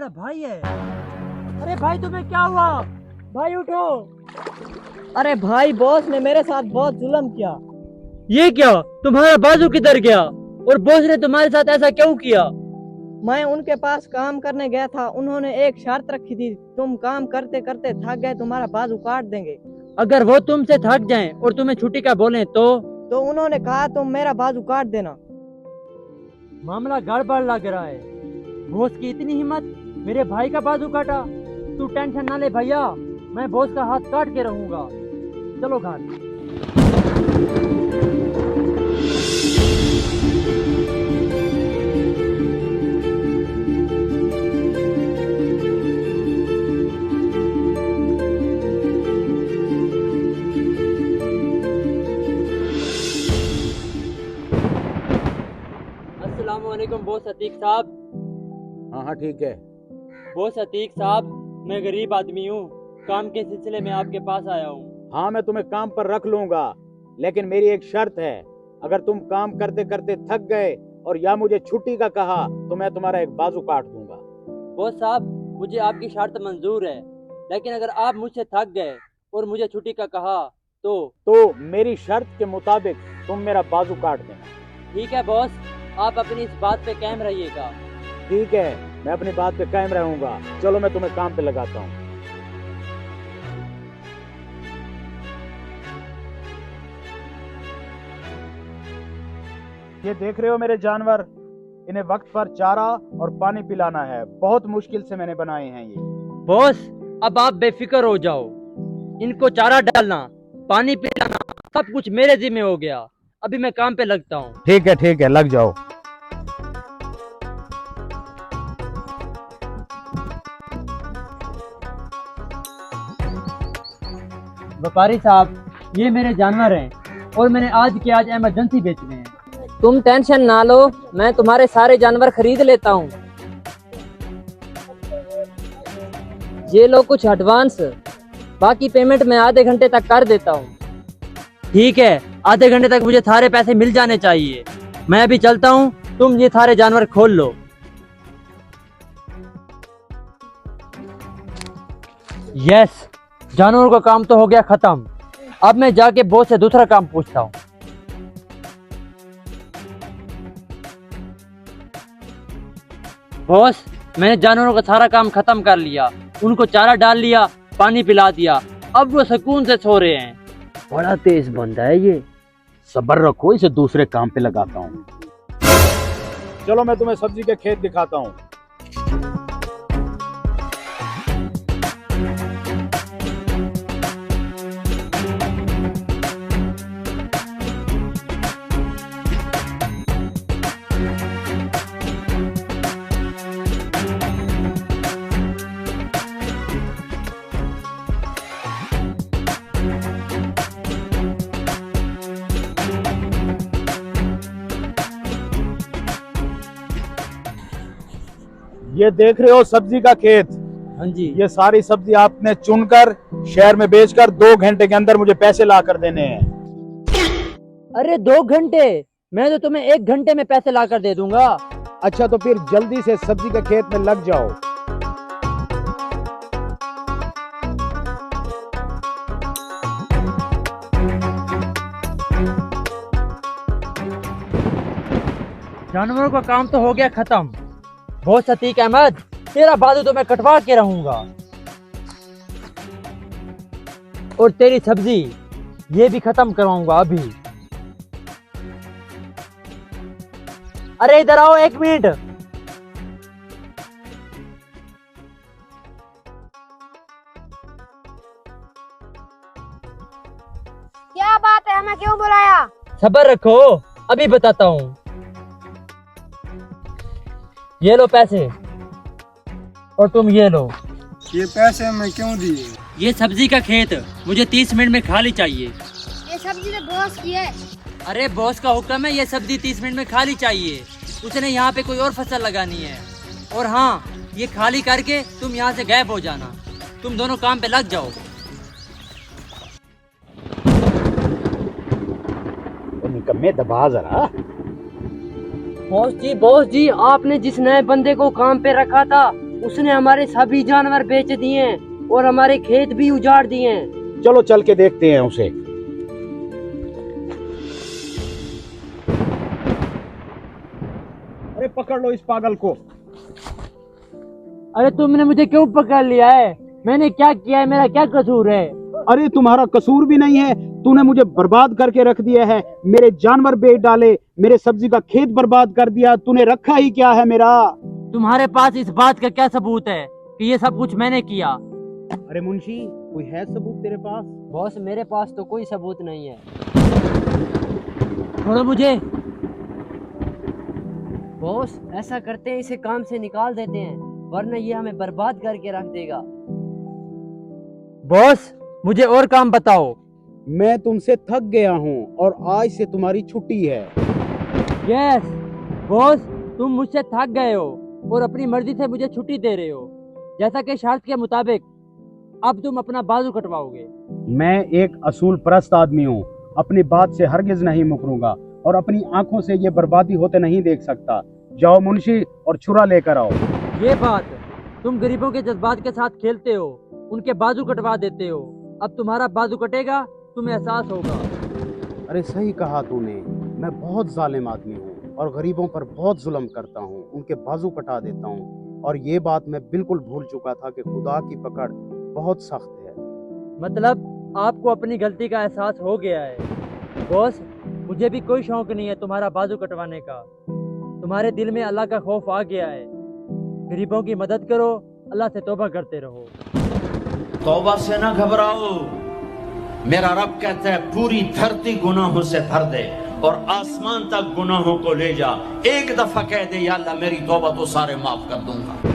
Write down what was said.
मेरा भाई है। अरे भाई तुम्हें क्या हुआ? भाई उठो। अरे भाई, बॉस ने मेरे साथ बहुत जुल्म किया। ये क्या? तुम्हारा बाजू किधर गया? और बॉस ने तुम्हारे साथ ऐसा क्यों किया? मैं उनके पास काम करने गया था, उन्होंने एक शर्त रखी थी, तुम काम करते करते थक गए तुम्हारा बाजू काट देंगे। अगर वो तुमसे थक जाएं और तुम्हें छुट्टी का बोलें तो उन्होंने कहा तुम मेरा बाजू काट देना। मामला गड़बड़ लग रहा है। बॉस की इतनी हिम्मत, मेरे भाई का बाजू काटा। तू टेंशन ना ले भैया, मैं बॉस का हाथ काट के रहूंगा। चलो घर। अस्सलामुअलैकुम बॉस अतीक साहब। हाँ हाँ ठीक है। बॉस अतीक साहब, मैं गरीब आदमी हूँ, काम के सिलसिले में आपके पास आया हूँ। हाँ मैं तुम्हें काम पर रख लूंगा, लेकिन मेरी एक शर्त है। अगर तुम काम करते करते थक गए और या मुझे छुट्टी का कहा तो मैं तुम्हारा एक बाजू काट दूंगा। बॉस साहब, मुझे आपकी शर्त मंजूर है, लेकिन अगर आप मुझसे थक गए और मुझे छुट्टी का कहा तो मेरी शर्त के मुताबिक तुम मेरा बाजू काट देना। ठीक है बॉस, आप अपनी इस बात पे कायम रहिएगा। ठीक है, मैं अपनी बात पे कायम रहूंगा। चलो मैं तुम्हें काम पे लगाता हूँ। ये देख रहे हो मेरे जानवर, इन्हें वक्त पर चारा और पानी पिलाना है। बहुत मुश्किल से मैंने बनाए हैं ये। बॉस, अब आप बेफिक्र हो जाओ। इनको चारा डालना, पानी पिलाना, सब कुछ मेरे जिम्मे हो गया। अभी मैं काम पे लगता हूँ। ठीक है, लग जाओ। व्यापारी साहब, ये मेरे जानवर हैं और मैंने आज के आज इमरजेंसी बेचने हैं। तुम टेंशन ना लो, मैं तुम्हारे सारे जानवर खरीद लेता हूँ। ये लो कुछ एडवांस, बाकी पेमेंट मैं आधे घंटे तक कर देता हूँ। ठीक है, आधे घंटे तक मुझे सारे पैसे मिल जाने चाहिए। मैं अभी चलता हूँ, तुम ये सारे जानवर खोल लो। यस, जानवरों का काम तो हो गया खत्म। अब मैं जाके बॉस से दूसरा काम पूछता हूँ। बॉस, मैंने जानवरों का सारा काम खत्म कर लिया। उनको चारा डाल लिया, पानी पिला दिया। अब वो सुकून से सो रहे हैं। बड़ा तेज बंदा है ये। सब्र रखो, इसे दूसरे काम पे लगाता हूँ। चलो मैं तुम्हें सब्जी के खेत दिखाता हूँ। ये देख रहे हो सब्जी का खेत? हाँ जी। ये सारी सब्जी आपने चुनकर शहर में बेचकर 2 घंटे के अंदर मुझे पैसे ला कर देने हैं। अरे 2 घंटे? मैं तो तुम्हें 1 घंटे में पैसे ला कर दे दूंगा। अच्छा तो फिर जल्दी से सब्जी के खेत में लग जाओ। जानवरों का काम तो हो गया खत्म। बहुत अतीक अहमद, तेरा बाजू तो मैं कटवा के रहूंगा। और तेरी सब्जी ये भी खत्म करवाऊंगा अभी। अरे इधर आओ 1 मिनट। क्या बात है, हमें क्यों बुलाया? सब्र रखो, अभी बताता हूँ। ये लो पैसे, और तुम ये लो। ये पैसे मैं क्यों दिए? ये सब्जी का खेत मुझे 30 मिनट में खाली चाहिए। ये सब्जी तो बॉस की है। अरे बॉस का हुक्म है, ये सब्जी 30 मिनट में खाली चाहिए। उसने यहाँ पे कोई और फसल लगानी है। और हाँ, ये खाली करके तुम यहाँ से गायब हो जाना। तुम दोनों काम पे लग जाओ। निकम्मे दबा जरा। बॉस जी, आपने जिस नए बंदे को काम पे रखा था उसने हमारे सभी जानवर बेच दिए हैं और हमारे खेत भी उजाड़ दिए हैं। चलो चल के देखते हैं उसे। अरे पकड़ लो इस पागल को। अरे तुमने मुझे क्यों पकड़ लिया है? मैंने क्या किया है? मेरा क्या कसूर है? अरे तुम्हारा कसूर भी नहीं है, तूने मुझे बर्बाद करके रख दिया है, मेरे जानवर बेच डाले, मेरे सब्जी का खेत बर्बाद कर दिया, तूने रखा ही क्या है मेरा? तुम्हारे पास इस बात का क्या सबूत है कि ये सब कुछ मैंने किया? अरे मुंशी, कोई है सबूत तेरे पास? बॉस मेरे पास तो कोई सबूत नहीं है। छोड़ो मुझे। बॉस ऐसा करते हैं इसे काम से निकाल देते हैं, वरना ये हमें बर्बाद करके रख देगा। बॉस मुझे और काम बताओ। मैं तुमसे थक गया हूँ और आज से तुम्हारी छुट्टी है। यस बॉस, तुम मुझसे थक गए हो और अपनी मर्जी से मुझे छुट्टी दे रहे हो। जैसा कि शर्त के मुताबिक अब तुम अपना बाजू कटवाओगे। मैं एक असूल परस्त आदमी हूँ, अपनी बात से हरगिज नहीं मुकरूंगा और अपनी आंखों से ये बर्बादी होते नहीं देख सकता। जाओ मुंशी और छुरा लेकर आओ। ये बात, तुम गरीबों के जज्बात के साथ खेलते हो, उनके बाजू कटवा देते हो। अब तुम्हारा बाजू कटेगा, तुम्हें एहसास होगा। अरे सही कहा तूने, मैं बहुत जालिम आदमी हूँ और गरीबों पर बहुत जुल्म करता हूँ, उनके बाजू कटा देता हूँ। और ये बात मैं बिल्कुल भूल चुका था कि खुदा की पकड़ बहुत सख्त है। मतलब आपको अपनी गलती का एहसास हो गया है। बॉस मुझे भी कोई शौक नहीं है तुम्हारा बाजू कटवाने का। तुम्हारे दिल में अल्लाह का खौफ आ गया है। गरीबों की मदद करो, अल्लाह से तौबा करते रहो। तौबा से ना घबराओ, मेरा रब कहता है पूरी धरती गुनाहों से भर दे और आसमान तक गुनाहों को ले जा। एक दफा कह दे या अल्लाह मेरी तौबा तो सारे माफ कर दूंगा।